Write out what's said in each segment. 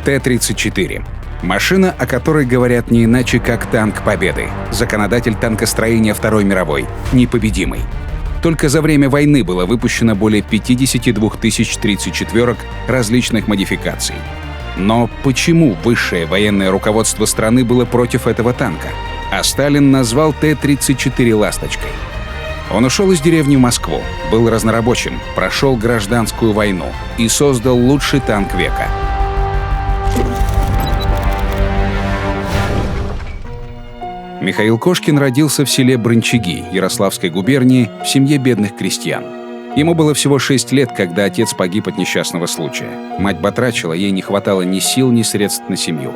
Т-34. Машина, о которой говорят не иначе, как танк Победы. Законодатель танкостроения Второй мировой. Непобедимый. Только за время войны было выпущено более 52 тысяч 34 различных модификаций. Но почему высшее военное руководство страны было против этого танка? А Сталин назвал Т-34 «ласточкой». Он ушел из деревни в Москву, был разнорабочим, прошел гражданскую войну и создал лучший танк века. Михаил Кошкин родился в селе Брончаги Ярославской губернии в семье бедных крестьян. Ему было всего 6 лет, когда отец погиб от несчастного случая. Мать батрачила, ей не хватало ни сил, ни средств на семью.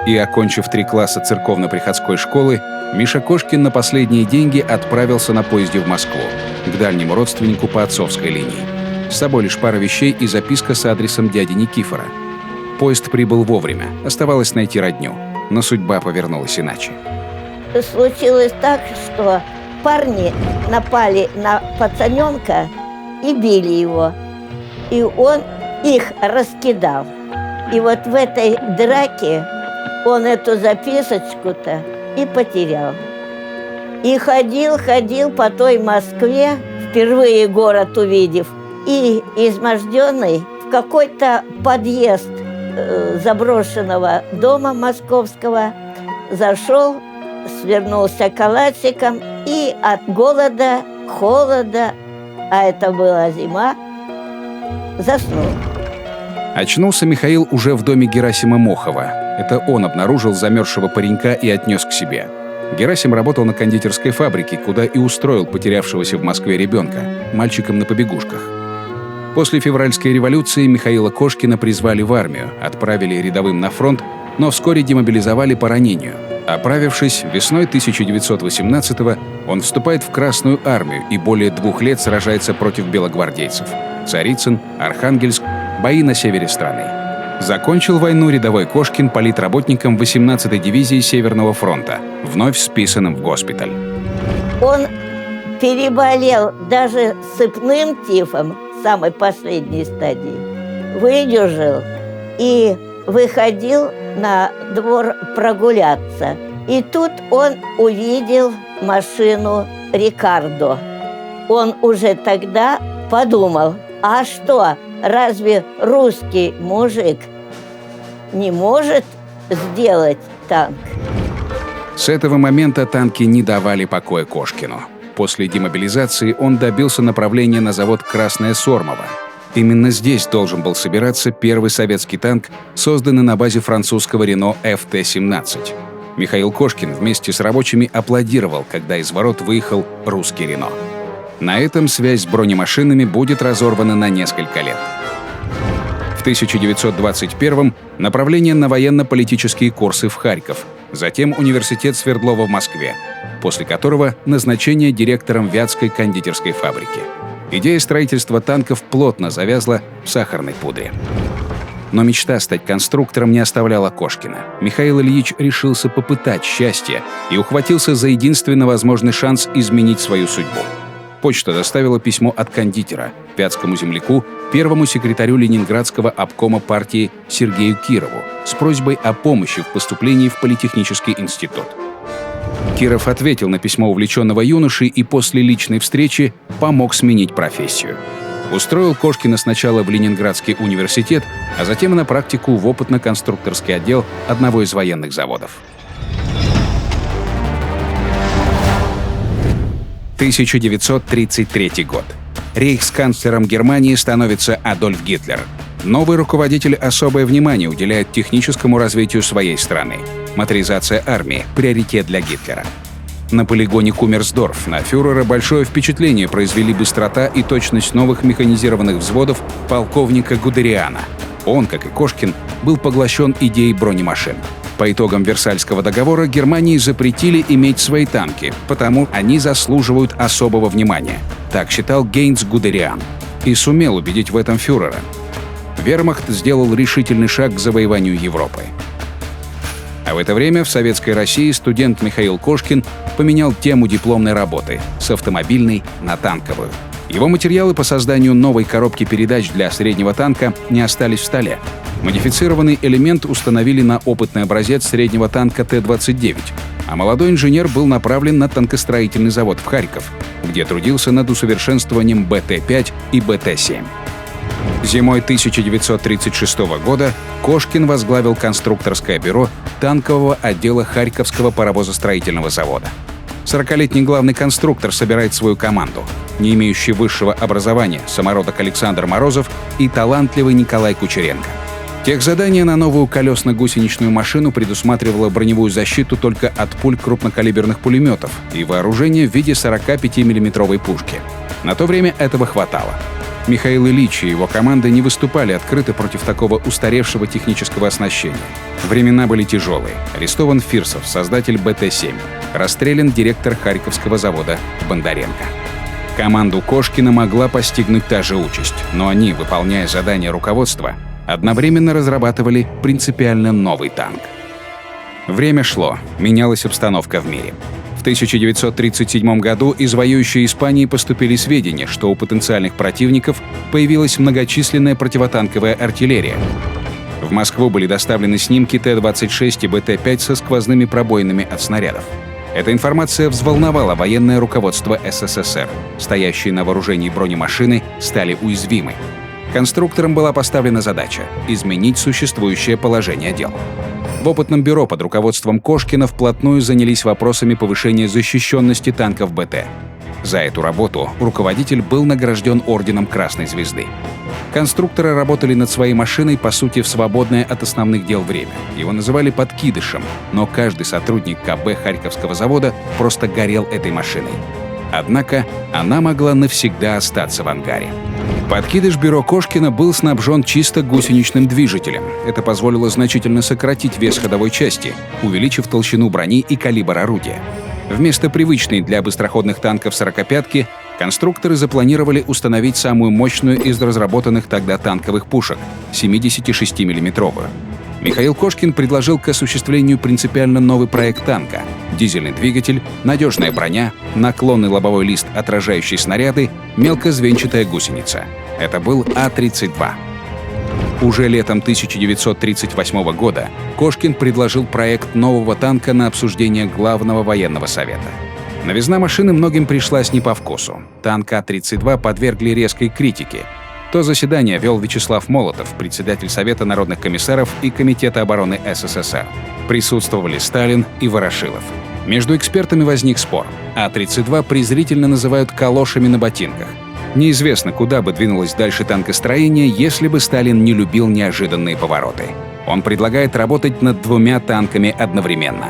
И, окончив 3 класса церковно-приходской школы, Миша Кошкин на последние деньги отправился на поезде в Москву, к дальнему родственнику по отцовской линии. С собой лишь пара вещей и записка с адресом дяди Никифора. Поезд прибыл вовремя, оставалось найти родню, но судьба повернулась иначе. Случилось так, что парни напали на пацаненка и били его. И он их раскидал. И вот в этой драке он эту записочку-то и потерял. И ходил по той Москве, впервые город увидев, и изможденный в какой-то подъезд заброшенного дома московского зашел, свернулся калачиком и от голода, холода, а это была зима, заснул. Очнулся Михаил уже в доме Герасима Мохова. Это он обнаружил замерзшего паренька и отнес к себе. Герасим работал на кондитерской фабрике, куда и устроил потерявшегося в Москве ребенка, мальчиком на побегушках. После февральской революции Михаила Кошкина призвали в армию, отправили рядовым на фронт, но вскоре демобилизовали по ранению. Оправившись, весной 1918-го он вступает в Красную армию и более 2 лет сражается против белогвардейцев. Царицын, Архангельск, бои на севере страны. Закончил войну рядовой Кошкин политработником 18-й дивизии Северного фронта, вновь списанным в госпиталь. Он переболел даже сыпным тифом самой последней стадии. Выдержал и выходил на двор прогуляться. И тут он увидел машину Рикардо. Он уже тогда подумал, а что, разве русский мужик не может сделать танк? С этого момента танки не давали покоя Кошкину. После демобилизации он добился направления на завод «Красное Сормово». Именно здесь должен был собираться первый советский танк, созданный на базе французского Рено ФТ-17. Михаил Кошкин вместе с рабочими аплодировал, когда из ворот выехал русский Рено. На этом связь с бронемашинами будет разорвана на несколько лет. В 1921-м направление на военно-политические курсы в Харьков, затем университет Свердлова в Москве, после которого назначение директором Вятской кондитерской фабрики. Идея строительства танков плотно завязла в сахарной пудре. Но мечта стать конструктором не оставляла Кошкина. Михаил Ильич решился попытать счастье и ухватился за единственно возможный шанс изменить свою судьбу. Почта доставила письмо от кондитера, вятскому земляку, первому секретарю Ленинградского обкома партии Сергею Кирову с просьбой о помощи в поступлении в Политехнический институт. Киров ответил на письмо увлеченного юноши и после личной встречи помог сменить профессию. Устроил Кошкина сначала в Ленинградский университет, а затем на практику в опытно-конструкторский отдел одного из военных заводов. 1933 год. Рейхсканцлером Германии становится Адольф Гитлер. Новый руководитель особое внимание уделяет техническому развитию своей страны. Моторизация армии – приоритет для Гитлера. На полигоне Кумерсдорф на фюрера большое впечатление произвели быстрота и точность новых механизированных взводов полковника Гудериана. Он, как и Кошкин, был поглощен идеей бронемашин. По итогам Версальского договора Германии запретили иметь свои танки, потому они заслуживают особого внимания. Так считал Гейнц Гудериан. И сумел убедить в этом фюрера. Вермахт сделал решительный шаг к завоеванию Европы. А в это время в Советской России студент Михаил Кошкин поменял тему дипломной работы с автомобильной на танковую. Его материалы по созданию новой коробки передач для среднего танка не остались в столе. Модифицированный элемент установили на опытный образец среднего танка Т-29, а молодой инженер был направлен на танкостроительный завод в Харьков, где трудился над усовершенствованием БТ-5 и БТ-7. Зимой 1936 года Кошкин возглавил конструкторское бюро танкового отдела Харьковского паровозостроительного завода. 40-летний главный конструктор собирает свою команду, не имеющий высшего образования самородок Александр Морозов и талантливый Николай Кучеренко. Техзадание на новую колесно-гусеничную машину предусматривало броневую защиту только от пуль крупнокалиберных пулеметов и вооружение в виде 45-миллиметровой пушки. На то время этого хватало. Михаил Ильич и его команда не выступали открыто против такого устаревшего технического оснащения. Времена были тяжелые. Арестован Фирсов, создатель БТ-7. Расстрелян директор Харьковского завода Бондаренко. Команду Кошкина могла постигнуть та же участь, но они, выполняя задания руководства, одновременно разрабатывали принципиально новый танк. Время шло, менялась обстановка в мире. В 1937 году из воюющей Испании поступили сведения, что у потенциальных противников появилась многочисленная противотанковая артиллерия. В Москву были доставлены снимки Т-26 и БТ-5 со сквозными пробоинами от снарядов. Эта информация взволновала военное руководство СССР. Стоящие на вооружении бронемашины стали уязвимы. Конструкторам была поставлена задача – изменить существующее положение дел. В опытном бюро под руководством Кошкина вплотную занялись вопросами повышения защищенности танков БТ. За эту работу руководитель был награжден орденом Красной Звезды. Конструкторы работали над своей машиной, по сути, в свободное от основных дел время. Его называли «подкидышем», но каждый сотрудник КБ Харьковского завода просто горел этой машиной. Однако она могла навсегда остаться в ангаре. Подкидыш бюро Кошкина был снабжен чисто гусеничным движителем. Это позволило значительно сократить вес ходовой части, увеличив толщину брони и калибр орудия. Вместо привычной для быстроходных танков 45-ки конструкторы запланировали установить самую мощную из разработанных тогда танковых пушек — 76-миллиметровую. Михаил Кошкин предложил к осуществлению принципиально новый проект танка — дизельный двигатель, надежная броня, наклонный лобовой лист, отражающий снаряды, мелкозвенчатая гусеница. Это был А-32. Уже летом 1938 года Кошкин предложил проект нового танка на обсуждение Главного военного совета. Новизна машины многим пришлась не по вкусу. Танк А-32 подвергли резкой критике. То заседание вел Вячеслав Молотов, председатель Совета народных комиссаров и Комитета обороны СССР. Присутствовали Сталин и Ворошилов. Между экспертами возник спор. А-32 презрительно называют «калошами на ботинках». Неизвестно, куда бы двинулось дальше танкостроение, если бы Сталин не любил неожиданные повороты. Он предлагает работать над двумя танками одновременно.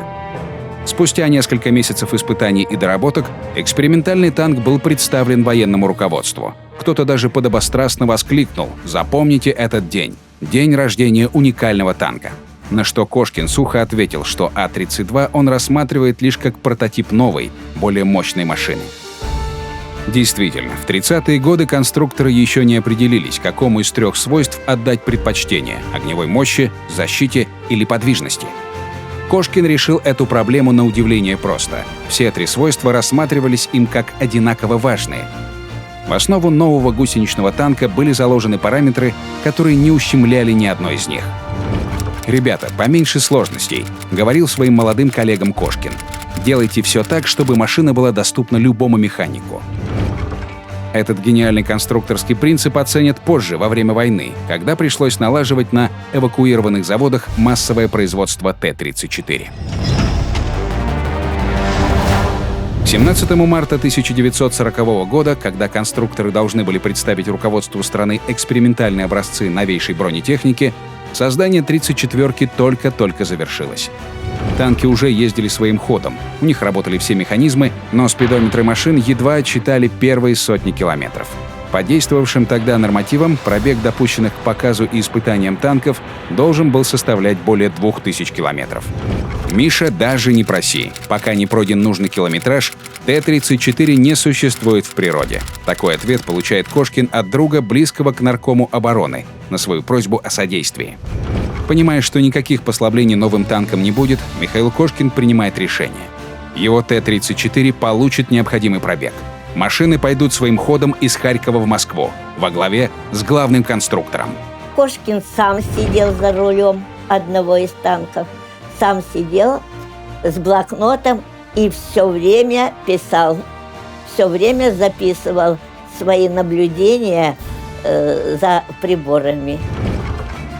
Спустя несколько месяцев испытаний и доработок экспериментальный танк был представлен военному руководству. Кто-то даже подобострастно воскликнул: «Запомните этот день – день рождения уникального танка». На что Кошкин сухо ответил, что А-32 он рассматривает лишь как прототип новой, более мощной машины. Действительно, в 30-е годы конструкторы еще не определились, какому из трех свойств отдать предпочтение – огневой мощи, защите или подвижности. Кошкин решил эту проблему на удивление просто. Все три свойства рассматривались им как одинаково важные. В основу нового гусеничного танка были заложены параметры, которые не ущемляли ни одной из них. «Ребята, поменьше сложностей», — говорил своим молодым коллегам Кошкин. «Делайте все так, чтобы машина была доступна любому механику». Этот гениальный конструкторский принцип оценят позже, во время войны, когда пришлось налаживать на эвакуированных заводах массовое производство Т-34. 17 марта 1940 года, когда конструкторы должны были представить руководству страны экспериментальные образцы новейшей бронетехники, создание 34-ки только-только завершилось. Танки уже ездили своим ходом, у них работали все механизмы, но спидометры машин едва отсчитали первые сотни километров. По действовавшим тогда нормативам, пробег допущенных к показу и испытаниям танков должен был составлять более 2000 километров. «Миша, даже не проси. Пока не пройден нужный километраж, Т-34 не существует в природе». Такой ответ получает Кошкин от друга, близкого к наркому обороны, на свою просьбу о содействии. Понимая, что никаких послаблений новым танкам не будет, Михаил Кошкин принимает решение. Его Т-34 получит необходимый пробег. Машины пойдут своим ходом из Харькова в Москву, во главе с главным конструктором. Кошкин сам сидел за рулем одного из танков, сам сидел с блокнотом и все время писал, все время записывал свои наблюдения за приборами.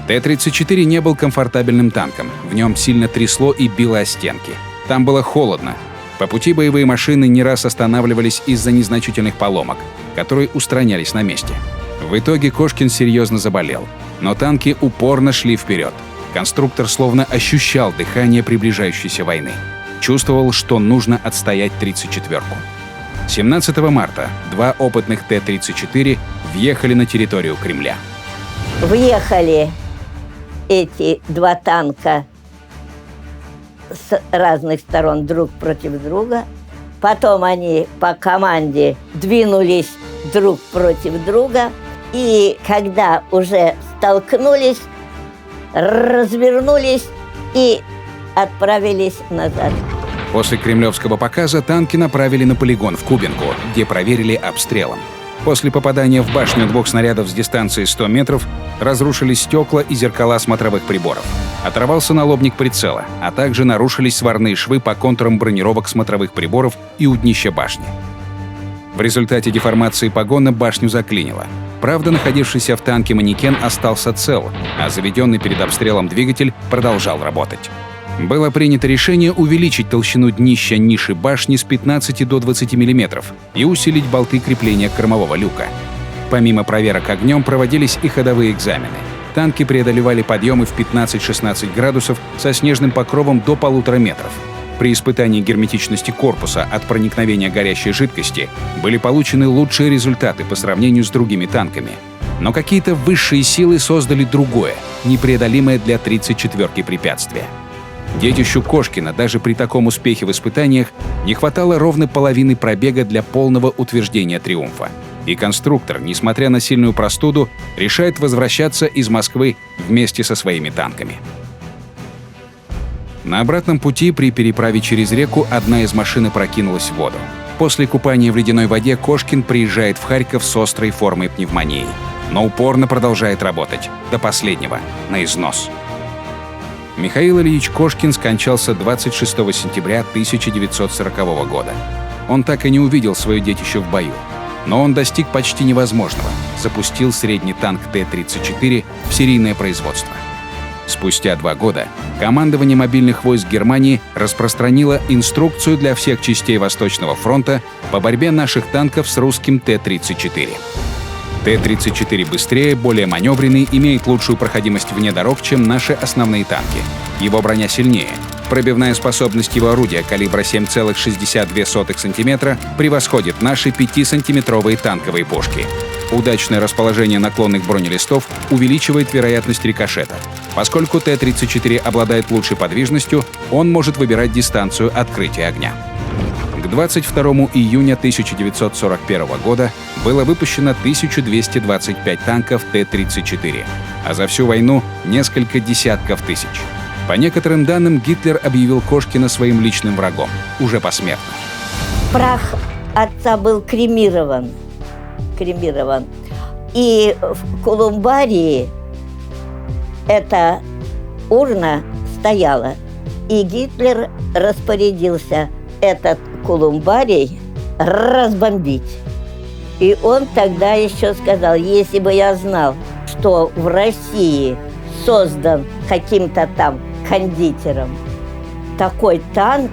Т-34 не был комфортабельным танком. В нем сильно трясло и било о стенки. Там было холодно. По пути боевые машины не раз останавливались из-за незначительных поломок, которые устранялись на месте. В итоге Кошкин серьезно заболел. Но танки упорно шли вперед. Конструктор словно ощущал дыхание приближающейся войны. Чувствовал, что нужно отстоять 34-ку. 17 марта 2 опытных Т-34 въехали на территорию Кремля. Въехали эти 2 танка с разных сторон друг против друга. Потом они по команде двинулись друг против друга. И когда уже столкнулись, развернулись и отправились назад. После кремлевского показа танки направили на полигон в Кубинку, где проверили обстрелом. После попадания в башню 2 снарядов с дистанции 100 метров разрушились стекла и зеркала смотровых приборов. Оторвался налобник прицела, а также нарушились сварные швы по контурам бронировок смотровых приборов и у днища башни. В результате деформации погона башню заклинило. Правда, находившийся в танке манекен остался цел, а заведенный перед обстрелом двигатель продолжал работать. Было принято решение увеличить толщину днища ниши башни с 15 до 20 мм и усилить болты крепления кормового люка. Помимо проверок огнем проводились и ходовые экзамены. Танки преодолевали подъемы в 15-16 градусов со снежным покровом до 1,5 метров. При испытании герметичности корпуса от проникновения горящей жидкости были получены лучшие результаты по сравнению с другими танками. Но какие-то высшие силы создали другое, непреодолимое для 34-ки препятствие. Детищу Кошкина даже при таком успехе в испытаниях не хватало ровно половины пробега для полного утверждения триумфа. И конструктор, несмотря на сильную простуду, решает возвращаться из Москвы вместе со своими танками. На обратном пути при переправе через реку одна из машин опрокинулась в воду. После купания в ледяной воде Кошкин приезжает в Харьков с острой формой пневмонии, но упорно продолжает работать до последнего, на износ. Михаил Ильич Кошкин скончался 26 сентября 1940 года. Он так и не увидел свое детище в бою. Но он достиг почти невозможного – запустил средний танк Т-34 в серийное производство. Спустя 2 года командование мобильных войск Германии распространило инструкцию для всех частей Восточного фронта по борьбе наших танков с русским Т-34. Т-34 быстрее, более маневренный, имеет лучшую проходимость вне дорог, чем наши основные танки. Его броня сильнее. Пробивная способность его орудия калибра 7,62 см превосходит наши 5-сантиметровые танковые пушки. Удачное расположение наклонных бронелистов увеличивает вероятность рикошета. Поскольку Т-34 обладает лучшей подвижностью, он может выбирать дистанцию открытия огня. К 22 июня 1941 года было выпущено 1225 танков Т-34, а за всю войну несколько десятков тысяч. По некоторым данным, Гитлер объявил Кошкина своим личным врагом, уже посмертно. Прах отца был кремирован. И в Колумбарии эта урна стояла. И Гитлер распорядился этот Колумбарий разбомбить. И он тогда еще сказал: если бы я знал, что в России создан каким-то там кондитером такой танк,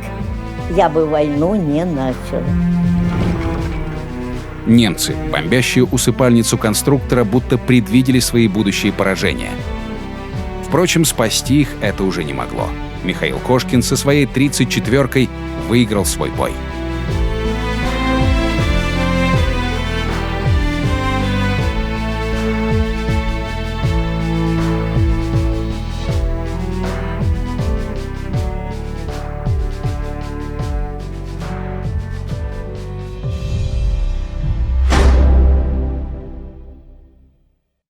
я бы войну не начал. Немцы, бомбящие усыпальницу конструктора, будто предвидели свои будущие поражения. Впрочем, спасти их это уже не могло. Михаил Кошкин со своей 34-кой выиграл свой бой.